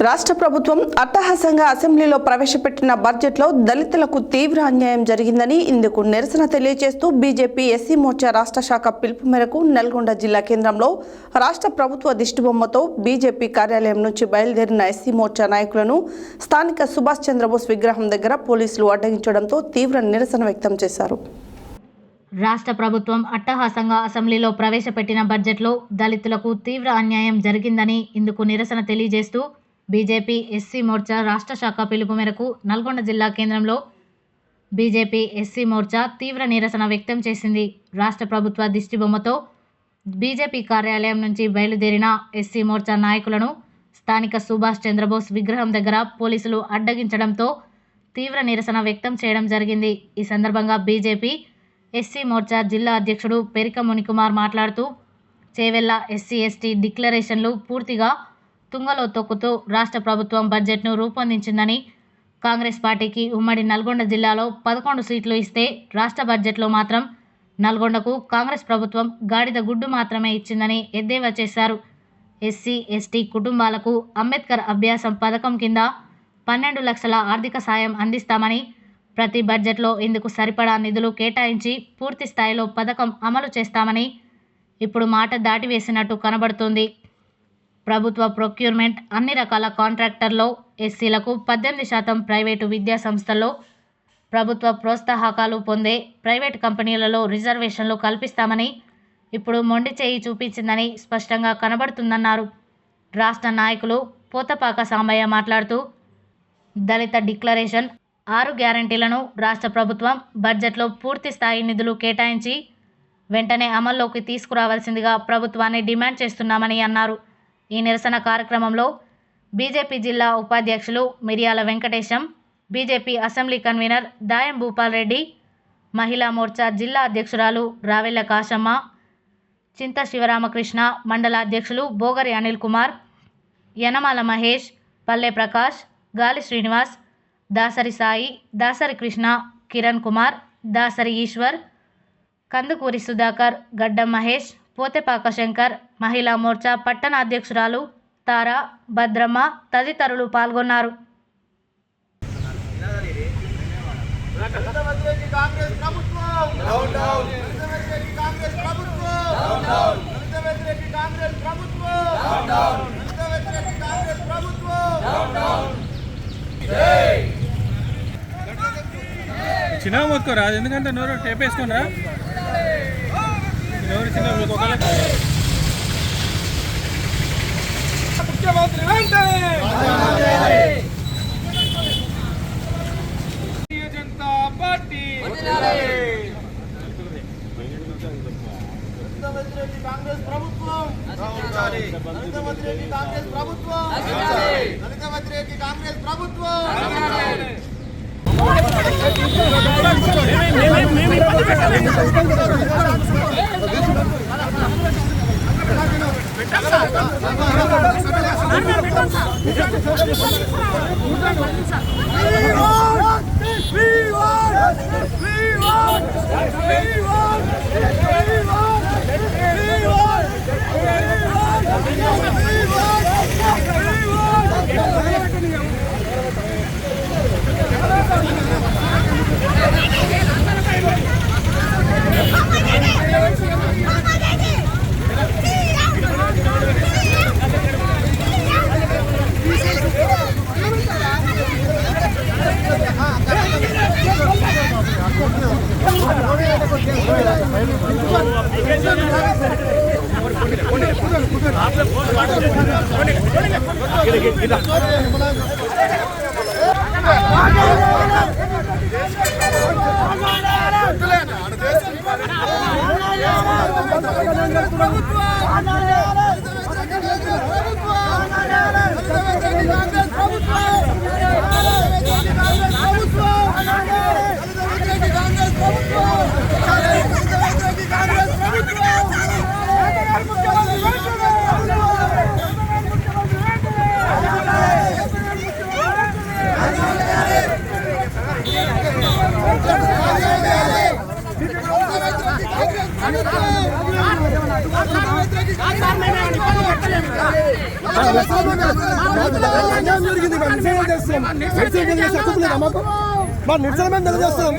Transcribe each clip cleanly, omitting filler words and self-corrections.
రాష్ట్ర ప్రభుత్వం అట్టహాసంగా అసెంబ్లీలో ప్రవేశపెట్టిన బడ్జెట్లో దళితులకు తీవ్ర అన్యాయం జరిగిందని ఇందుకు నిరసన తెలియజేస్తూ బీజేపీ ఎస్సీ మోర్చా రాష్ట్ర శాఖ పిలుపు మేరకు నల్గొండ జిల్లా కేంద్రంలో రాష్ట్ర ప్రభుత్వ దిష్టిబొమ్మతో బీజేపీ కార్యాలయం నుంచి బయలుదేరిన ఎస్సీ మోర్చా నాయకులను స్థానిక సుభాష్ చంద్రబోస్ విగ్రహం దగ్గర పోలీసులు అడ్డగించడంతో తీవ్ర నిరసన వ్యక్తం చేశారు. రాష్ట్ర ప్రభుత్వం అట్టహాసంగా అసెంబ్లీలో ప్రవేశపెట్టిన బడ్జెట్లో దళితులకు తీవ్ర అన్యాయం జరిగిందని ఇందుకు నిరసన తెలియజేస్తూ బీజేపీ ఎస్సీ మోర్చా రాష్ట్ర శాఖ పిలుపు మేరకు నల్గొండ జిల్లా కేంద్రంలో బీజేపీ ఎస్సీ మోర్చా తీవ్ర నిరసన వ్యక్తం చేసింది. రాష్ట్ర ప్రభుత్వ దిష్టిబొమ్మతో బీజేపీ కార్యాలయం నుంచి బయలుదేరిన ఎస్సీ మోర్చా నాయకులను స్థానిక సుభాష్ చంద్రబోస్ విగ్రహం దగ్గర పోలీసులు అడ్డగించడంతో తీవ్ర నిరసన వ్యక్తం చేయడం జరిగింది. ఈ సందర్భంగా బీజేపీ ఎస్సీ మోర్చా జిల్లా అధ్యక్షుడు పెరిక మునికుమార్ మాట్లాడుతూ చేవెళ్ల ఎస్సీ ఎస్టీ డిక్లరేషన్లు పూర్తిగా తుంగలో తొక్కుతూ రాష్ట్ర ప్రభుత్వం బడ్జెట్ను రూపొందించిందని, కాంగ్రెస్ పార్టీకి ఉమ్మడి నల్గొండ జిల్లాలో 11 సీట్లు ఇస్తే రాష్ట్ర బడ్జెట్లో మాత్రం నల్గొండకు కాంగ్రెస్ ప్రభుత్వం గాడిద గుడ్డు మాత్రమే ఇచ్చిందని ఎద్దేవా చేశారు. ఎస్సీ ఎస్టీ కుటుంబాలకు అంబేద్కర్ అభ్యాసం పథకం కింద 12 లక్షల ఆర్థిక సాయం అందిస్తామని, ప్రతి బడ్జెట్లో ఇందుకు సరిపడా నిధులు కేటాయించి పూర్తి స్థాయిలో పథకం అమలు చేస్తామని ఇప్పుడు మాట దాటివేసినట్టు కనబడుతోంది. ప్రభుత్వ ప్రొక్యూర్మెంట్ అన్ని రకాల కాంట్రాక్టర్లో ఎస్సీలకు 18% ప్రైవేటు విద్యా సంస్థల్లో ప్రభుత్వ ప్రోత్సాహకాలు పొందే ప్రైవేటు కంపెనీలలో రిజర్వేషన్లు కల్పిస్తామని ఇప్పుడు మొండి చేయి చూపించిందని స్పష్టంగా కనబడుతుందన్నారు. రాష్ట్ర నాయకులు పోతపాక సాంబయ్య మాట్లాడుతూ దళిత డిక్లరేషన్ 6 గ్యారంటీలను రాష్ట్ర ప్రభుత్వం బడ్జెట్లో పూర్తి స్థాయి నిధులు కేటాయించి వెంటనే అమల్లోకి తీసుకురావాల్సిందిగా ప్రభుత్వాన్ని డిమాండ్ చేస్తున్నామని అన్నారు. ఈ నిరసన కార్యక్రమంలో బీజేపీ జిల్లా ఉపాధ్యక్షులు Miryala Venkatesham, BJP assembly convener Dayam Bhupal Reddy, Mahila Morcha జిల్లా అధ్యక్షురాలు రావెళ్ల కాశమ్మ, చింత శివరామకృష్ణ, మండల అధ్యక్షులు బోగరి అనిల్ కుమార్, యనమాల మహేష్, పల్లె ప్రకాష్, గాలి శ్రీనివాస్, దాసరి సాయి, దాసరి కృష్ణ, కిరణ్ కుమార్, దాసరి ఈశ్వర్, కందుకూరి సుధాకర్, గడ్డం మహేష్, పోతెపాక శంకర్, మహిళా మోర్చా పట్టణ అధ్యక్షురాలు తారా, భద్రమ్మ తదితరులు పాల్గొన్నారు. చిన్న మొత్తుకోరా, ఎందుకంటే నోరు టేప్ వేసుకోనరా నోరు చిన్న ముఖ్యమంత్రి వెంటనే జనతా పార్టీ కాంగ్రెస్ ప్రభుత్వం కాంగ్రెస్ ప్రభుత్వం కాంగ్రెస్ ప్రభుత్వం Agar అన్యాయం జరిగింది. నిరసన చేస్తున్నాం. నిరసన చేసే హక్కు లేదా మాకు? మా నిరసన మేము తెలియజేస్తున్నాం.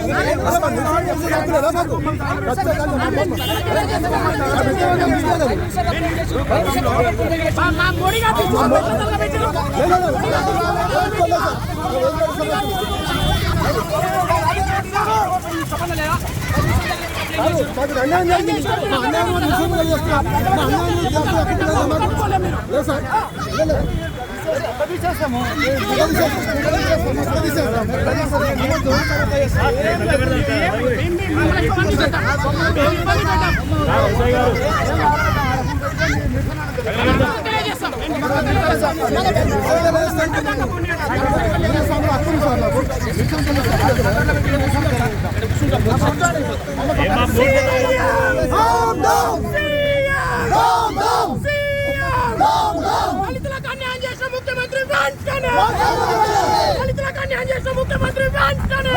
మాకు అన్యాయం జరిగింది. మా అన్యాయం నిరసన తెలియజేస్తున్నాం. మా అన్యాయం లేదు సార్. దళితులకు అన్యాయం చేసిన ముఖ్యమంత్రి వెంటనే దళితులకు అన్యాయం చేసిన ముఖ్యమంత్రి వెంటనే